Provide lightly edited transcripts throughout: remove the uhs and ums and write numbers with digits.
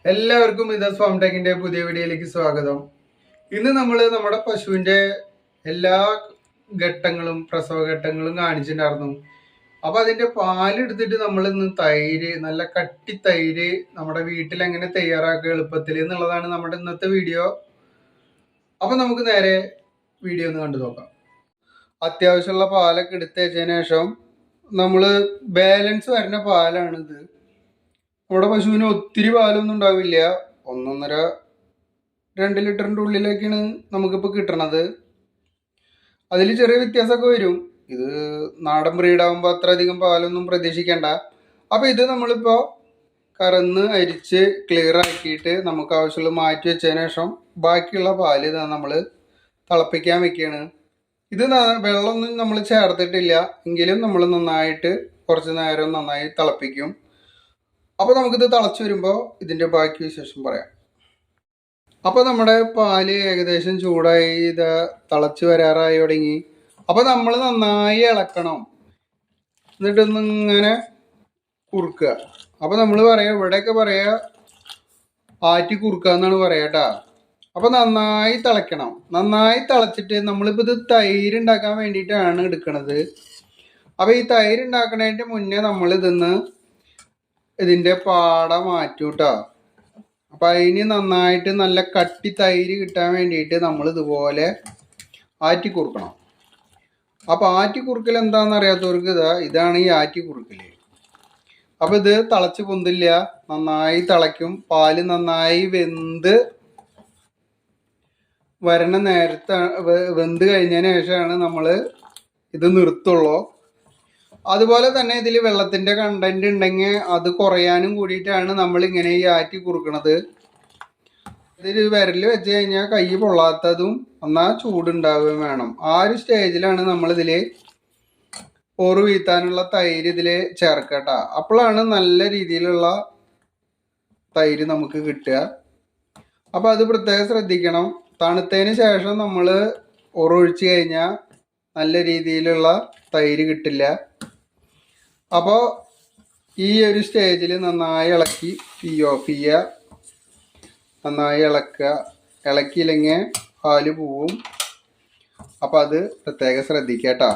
എല്ലാവർക്കും ഇതസ് ഫാം ടെക്കിന്റെ പുതിയ വീഡിയോയിലേക്ക് സ്വാഗതം. ഇന്ന് നമ്മൾ നമ്മുടെ പശുവിന്റെ എല്ലാ ഘട്ടങ്ങളും പ്രസവ ഘട്ടങ്ങളും കാണിച്ചിട്ടുണ്ടായിരുന്നു. അപ്പൊ അതിന്റെ പാലെടുത്തിട്ട് നമ്മൾ ഇന്ന് തൈര്, നല്ല കട്ടി തൈര് നമ്മുടെ വീട്ടിൽ എങ്ങനെ തയ്യാറാക്കുക എളുപ്പത്തിൽ എന്നുള്ളതാണ് നമ്മുടെ ഇന്നത്തെ വീഡിയോ. അപ്പൊ നമുക്ക് നേരെ വീഡിയോ ഒന്ന് കണ്ടു നോക്കാം. അത്യാവശ്യമുള്ള പാലൊക്കെ എടുത്തതിന് ശേഷം നമ്മൾ ബാലൻസ് വരുന്ന പാലാണിത്. നമ്മുടെ പശുവിന് ഒത്തിരി പാലൊന്നും ഉണ്ടാവില്ല, 1.5-2 ലിറ്ററിൻ്റെ ഉള്ളിലേക്കാണ് നമുക്കിപ്പോൾ കിട്ടണത്. അതിൽ ചെറിയ വ്യത്യാസമൊക്കെ വരും. ഇത് നാടൻ ബ്രീഡാകുമ്പോൾ അത്ര അധികം പാലൊന്നും പ്രതീക്ഷിക്കേണ്ട. അപ്പോൾ ഇത് നമ്മളിപ്പോൾ കറന്ന് അരിച്ച് ക്ലിയർ ആക്കിയിട്ട് നമുക്ക് ആവശ്യമുള്ള മാറ്റി വെച്ചതിന് ശേഷം ബാക്കിയുള്ള പാല് നമ്മൾ തിളപ്പിക്കാൻ വെക്കുകയാണ്. ഇത് വെള്ളമൊന്നും നമ്മൾ ചേർത്തിട്ടില്ല, എങ്കിലും നമ്മൾ നന്നായിട്ട് കുറച്ച് നേരം നന്നായി തിളപ്പിക്കും. അപ്പോൾ നമുക്കിത് തിളച്ച് വരുമ്പോൾ ഇതിൻ്റെ ബാക്കി വിശേഷം പറയാം. അപ്പോൾ നമ്മുടെ പാല് ഏകദേശം ചൂടായി ഇത് തിളച്ച് വരാറായി തുടങ്ങി. അപ്പോൾ നമ്മൾ നന്നായി ഇളക്കണം, എന്നിട്ടൊന്നിങ്ങനെ കുറുക്കുക. അപ്പോൾ നമ്മൾ പറയാം, ഇവിടെയൊക്കെ പറയുക ആറ്റി കുറുക്കുക എന്നാണ് പറയാട്ടാ. അപ്പോൾ നന്നായി തിളയ്ക്കണം. നന്നായി തിളച്ചിട്ട് നമ്മളിപ്പോൾ ഇത് തൈര് ഉണ്ടാക്കാൻ വേണ്ടിയിട്ടാണ് എടുക്കണത്. അപ്പോൾ ഈ തൈര് ഉണ്ടാക്കണതിൻ്റെ മുന്നേ നമ്മൾ ഇതിൻ്റെ പാട മാറ്റൂട്ടോ. അപ്പം അതിന് നന്നായിട്ട് നല്ല കട്ടി തൈര് കിട്ടാൻ വേണ്ടിയിട്ട് നമ്മൾ ഇതുപോലെ ആറ്റി കുറുക്കണം. അപ്പം ആറ്റി കുറുക്കൽ എന്താണെന്ന് അറിയാത്തവർക്ക് ഇതാണ് ഈ ആറ്റി കുറുക്കൽ. അപ്പം ഇത് തിളച്ച് പൊന്തില്ല, നന്നായി തിളയ്ക്കും. പാല് നന്നായി വരണ നേരത്തെ വെന്ത് കഴിഞ്ഞതിന് ശേഷമാണ് നമ്മൾ ഇത് നിർത്തുള്ളൂ. അതുപോലെ തന്നെ ഇതിൽ വെള്ളത്തിൻ്റെ കണ്ടന്റ് ഉണ്ടെങ്കിൽ അത് കുറയാനും കൂടിയിട്ടാണ് നമ്മൾ ഇങ്ങനെ ഈ ആറ്റി കുറുക്കണത്. ഇതിൽ വിരൽ വെച്ച് കഴിഞ്ഞാൽ കൈ പൊള്ളാത്തതും എന്നാൽ ചൂടുണ്ടാവുകയും വേണം. ആ ഒരു സ്റ്റേജിലാണ് നമ്മളിതിൽ ഓറ് വീഴ്ത്താനുള്ള തൈര് ഇതിൽ ചേർക്കട്ട. അപ്പോഴാണ് നല്ല രീതിയിലുള്ള തൈര് നമുക്ക് കിട്ടുക. അപ്പോൾ അത് പ്രത്യേകം ശ്രദ്ധിക്കണം. തണുത്തതിന് ശേഷം നമ്മൾ ഒഴിച്ച് കഴിഞ്ഞാൽ നല്ല രീതിയിലുള്ള തൈര് കിട്ടില്ല. അപ്പോൾ ഈ ഒരു സ്റ്റേജിൽ നന്നായി ഇളക്കി തീ ഓഫ് ചെയ്യുക. നന്നായി ഇളക്കുക. ഇളക്കിയില്ലെങ്കിൽ പാല് പോവും. അപ്പോൾ അത് പ്രത്യേകം ശ്രദ്ധിക്കുക കേട്ടോ.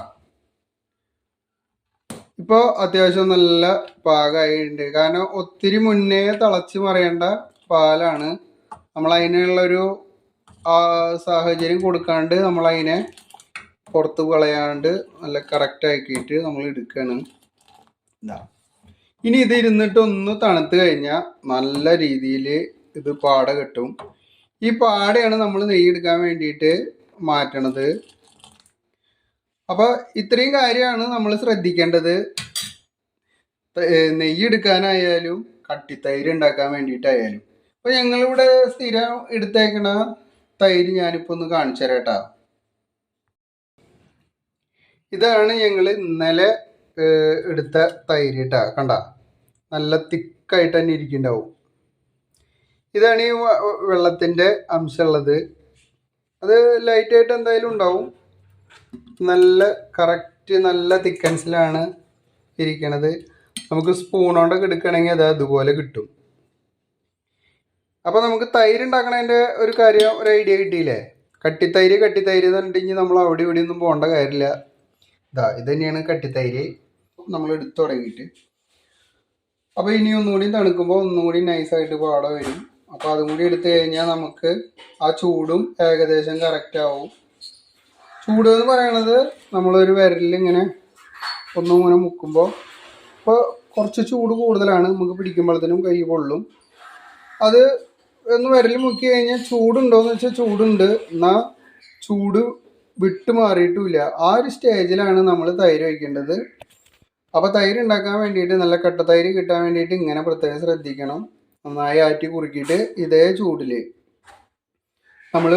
ഇപ്പോൾ അത്യാവശ്യം നല്ല പാകമായിട്ടുണ്ട്. കാരണം ഒത്തിരി മുന്നേ തിളച്ച് മറിയേണ്ട പാലാണ്. നമ്മളതിനുള്ളൊരു സാഹചര്യം കൊടുക്കാണ്ട് നമ്മളതിനെ പുറത്ത് കളയാണ്ട് നല്ല കറക്റ്റ് ആക്കിയിട്ട് നമ്മൾ എടുക്കുകയാണ്. ഇനി ഇത് ഇരുന്നിട്ട് ഒന്ന് തണുത്ത് കഴിഞ്ഞാൽ നല്ല രീതിയിൽ ഇത് പാട കിട്ടും. ഈ പാടയാണ് നമ്മൾ നെയ്യെടുക്കാൻ വേണ്ടിയിട്ട് മാറ്റണത്. അപ്പോൾ ഇത്രയും കാര്യമാണ് നമ്മൾ ശ്രദ്ധിക്കേണ്ടത്. നെയ്യെടുക്കാനായാലും കട്ടിത്തൈര് ഉണ്ടാക്കാൻ വേണ്ടിയിട്ടായാലും. അപ്പോൾ ഞങ്ങളിവിടെ സ്ഥിരം എടുത്തേക്കണ തൈര് ഞാനിപ്പോൾ ഒന്ന് കാണിച്ചു തരാം കേട്ടോ. ഇതാണ് ഞങ്ങൾ ഇന്നലെ എടുത്ത തൈര് കേട്ടോ. കണ്ട നല്ല തിക്കായിട്ട് തന്നെ ഇരിക്കുന്നുണ്ടാവും. ഇതാണ് ഈ വെള്ളത്തിൻ്റെ അംശമുള്ളത്. അത് ലൈറ്റായിട്ട് എന്തായാലും ഉണ്ടാവും. നല്ല കറക്റ്റ് നല്ല തിക്കൻസിലാണ് ഇരിക്കണത്. നമുക്ക് സ്പൂൺ കൊണ്ടൊക്കെ എടുക്കുകയാണെങ്കിൽ അത് അതുപോലെ കിട്ടും. അപ്പോൾ നമുക്ക് തൈര് ഉണ്ടാക്കണതിൻ്റെ ഒരു കാര്യം, ഒരു ഐഡിയ കിട്ടിയില്ലേ? കട്ടിത്തൈര് എന്ന് പറഞ്ഞിട്ടുണ്ടെങ്കിൽ നമ്മൾ അവിടെ ഇവിടെ ഒന്നും പോകേണ്ട കാര്യമില്ല. ഇത് തന്നെയാണ് കട്ടിത്തൈര് നമ്മൾ എടുത്തു തുടങ്ങിയിട്ട്. അപ്പോൾ ഇനി ഒന്നുകൂടി തണുക്കുമ്പോൾ ഒന്നുകൂടി നൈസായിട്ട് പാട വരും. അപ്പോൾ അതും കൂടി എടുത്തു കഴിഞ്ഞാൽ നമുക്ക് ആ ചൂടും ഏകദേശം കറക്റ്റ് ആവും. ചൂട് എന്ന് പറയണത് നമ്മളൊരു വിരലിങ്ങനെ ഒന്നും ഇങ്ങനെ മുക്കുമ്പോൾ ഇപ്പോൾ കുറച്ച് ചൂട് കൂടുതലാണ്. നമുക്ക് പിടിക്കുമ്പോഴത്തേനും കൈ പൊള്ളും. അത് ഒന്ന് വിരൽ മുക്കി കഴിഞ്ഞാൽ ചൂടുണ്ടോയെന്ന് വെച്ചാൽ ചൂടുണ്ട്, എന്നാൽ ചൂട് വിട്ട് മാറിയിട്ടുമില്ല. ആ ഒരു സ്റ്റേജിലാണ് നമ്മൾ തൈര് വയ്ക്കേണ്ടത്. അപ്പോൾ തൈര് ഉണ്ടാക്കാൻ വേണ്ടിയിട്ട് നല്ല കട്ട തൈര് കിട്ടാൻ വേണ്ടിയിട്ട് ഇങ്ങനെ പ്രത്യേകം ശ്രദ്ധിക്കണം. നന്നായി ആറ്റി കുറുക്കിയിട്ട് ഇതേ ചൂടിൽ നമ്മൾ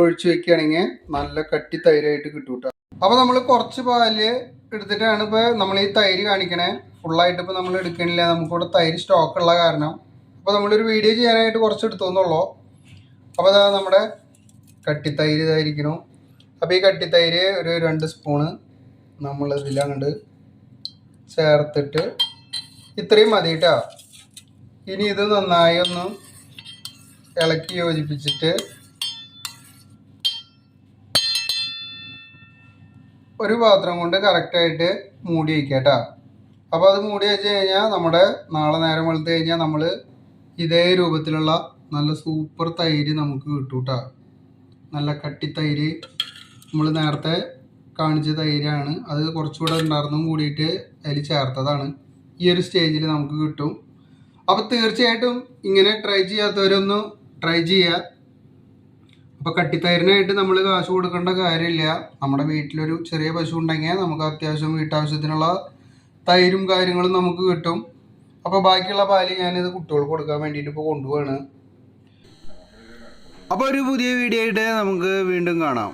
ഒഴിച്ച് വെക്കുകയാണെങ്കിൽ നല്ല കട്ടി തൈരായിട്ട് കിട്ടും കേട്ടോ. അപ്പോൾ നമ്മൾ കുറച്ച് പാല് എടുത്തിട്ടാണ് ഇപ്പോൾ നമ്മൾ ഈ തൈര് കാണിക്കണേ. ഫുള്ളായിട്ട് ഇപ്പോൾ നമ്മൾ എടുക്കണില്ല, നമുക്കിവിടെ തൈര് സ്റ്റോക്കുള്ള കാരണം. അപ്പോൾ നമ്മളൊരു വീഡിയോ ചെയ്യാനായിട്ട് കുറച്ച് എടുത്തോന്നുള്ളൂ. അപ്പോൾ അതാ നമ്മുടെ കട്ടിത്തൈര് ഇതായിരിക്കണം. അപ്പോൾ ഈ കട്ടിത്തൈര് ഒരു 2 സ്പൂണ് നമ്മൾ ഇതിലങ്ങോട്ട് ചേർത്തിട്ട് ഇത്രയും മതി കേട്ടോ. ഇനി ഇത് നന്നായി ഒന്ന് ഇളക്കി യോജിപ്പിച്ചിട്ട് ഒരു പാത്രം കൊണ്ട് കറക്റ്റായിട്ട് മൂടി വയ്ക്കുക കേട്ടോ. അപ്പോൾ അത് മൂടി വെച്ച് കഴിഞ്ഞാൽ നമ്മുടെ നാളെ നേരം വെളുത്ത് കഴിഞ്ഞാൽ നമ്മൾ ഇതേ രൂപത്തിലുള്ള നല്ല സൂപ്പർ തൈര് നമുക്ക് കിട്ടും കേട്ടോ. നല്ല കട്ടി തൈര്, നമ്മൾ നേരത്തെ കാണിച്ച തൈരാണ്. അത് കുറച്ചുകൂടെ ഉണ്ടായിരുന്നും കൂടിയിട്ട് അതിൽ ചേർത്തതാണ്. ഈ ഒരു സ്റ്റേജിൽ നമുക്ക് കിട്ടും. അപ്പോൾ തീർച്ചയായിട്ടും ഇങ്ങനെ ട്രൈ ചെയ്യാത്തവരൊന്ന് ട്രൈ ചെയ്യുക. അപ്പോൾ കട്ടിത്തൈരിനായിട്ട് നമ്മൾ കാശ് കൊടുക്കേണ്ട കാര്യമില്ല. നമ്മുടെ വീട്ടിലൊരു ചെറിയ പശു ഉണ്ടെങ്കിൽ നമുക്ക് അത്യാവശ്യം വീട്ടാവശ്യത്തിനുള്ള തൈരും കാര്യങ്ങളും നമുക്ക് കിട്ടും. അപ്പോൾ ബാക്കിയുള്ള പാല് ഞാനിത് കുട്ടികൾക്ക് കൊടുക്കാൻ വേണ്ടിയിട്ട് ഇപ്പോൾ കൊണ്ടുപോവാണ്. അപ്പോൾ ഒരു പുതിയ വീഡിയോ ആയിട്ട് നമുക്ക് വീണ്ടും കാണാം.